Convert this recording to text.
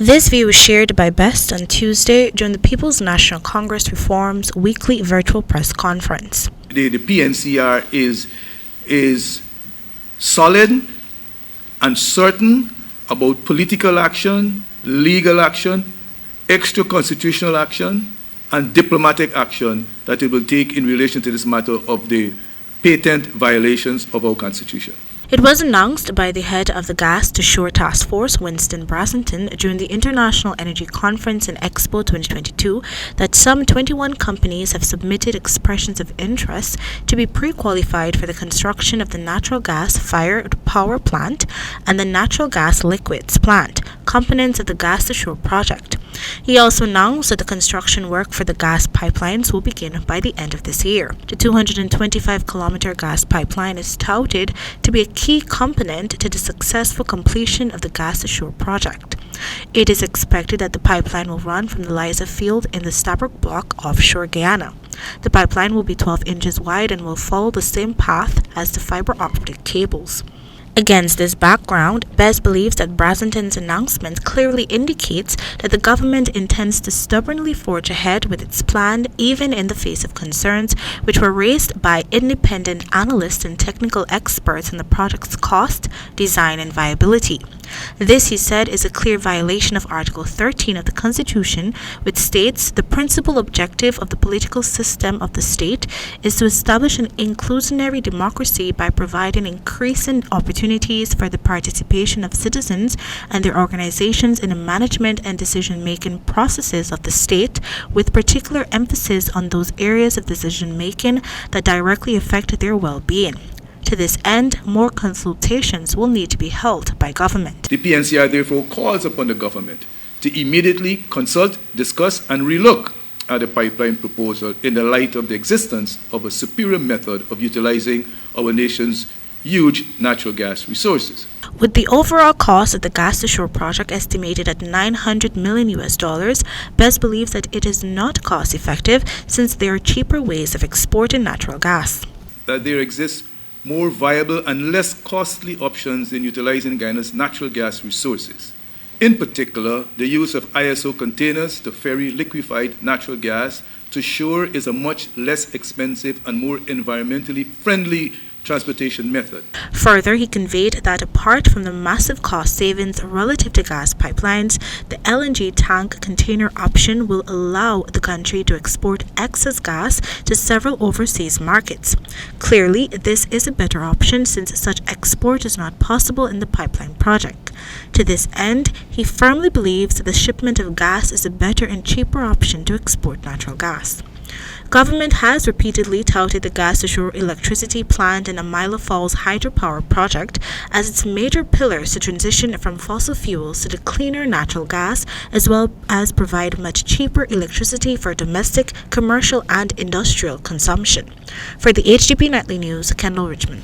This view was shared by Best on Tuesday during the People's National Congress Reform's weekly virtual press conference. The PNCR is solid and certain about political action, legal action, extra-constitutional action, and diplomatic action that it will take in relation to this matter of the patent violations of our Constitution. It was announced by the head of the Gas to Shore Task Force, Winston Brazenton, during the International Energy Conference in Expo 2022 that some 21 companies have submitted expressions of interest to be pre-qualified for the construction of the natural gas-fired power plant and the natural gas liquids plant, components of the Gas to Shore project. He also announced that the construction work for the gas pipelines will begin by the end of this year. The 225-kilometer gas pipeline is touted to be a key component to the successful completion of the Gas to Shore project. It is expected that the pipeline will run from the Liza field in the Stabroek Block offshore Guyana. The pipeline will be 12 inches wide and will follow the same path as the fiber optic cables. Against this background, Bez believes that Brazenton's announcement clearly indicates that the government intends to stubbornly forge ahead with its plan even in the face of concerns which were raised by independent analysts and technical experts on the project's cost, design, and viability. This, he said, is a clear violation of Article 13 of the Constitution, which states the principal objective of the political system of the state is to establish an inclusionary democracy by providing increasing opportunities for the participation of citizens and their organizations in the management and decision-making processes of the state, with particular emphasis on those areas of decision-making that directly affect their well-being. To this end, more consultations will need to be held by government. The PNCR therefore calls upon the government to immediately consult, discuss, and relook at the pipeline proposal in the light of the existence of a superior method of utilizing our nation's huge natural gas resources. With the overall cost of the Gas to Shore project estimated at $900 million, Bez believes that it is not cost-effective since there are cheaper ways of exporting natural gas. That there exists more viable and less costly options in utilizing Guyana's natural gas resources. In particular, the use of ISO containers to ferry liquefied natural gas to shore is a much less expensive and more environmentally friendly transportation method. Further, he conveyed that apart from the massive cost savings relative to gas pipelines, the LNG tank container option will allow the country to export excess gas to several overseas markets. Clearly, this is a better option since such export is not possible in the pipeline project. To this end, he firmly believes that the shipment of gas is a better and cheaper option to export natural gas. Government has repeatedly touted the Gas to Shore electricity plant and Amila Falls hydropower project as its major pillars to transition from fossil fuels to the cleaner natural gas, as well as provide much cheaper electricity for domestic, commercial, and industrial consumption. For the HDP Nightly News, Kendell Richmond.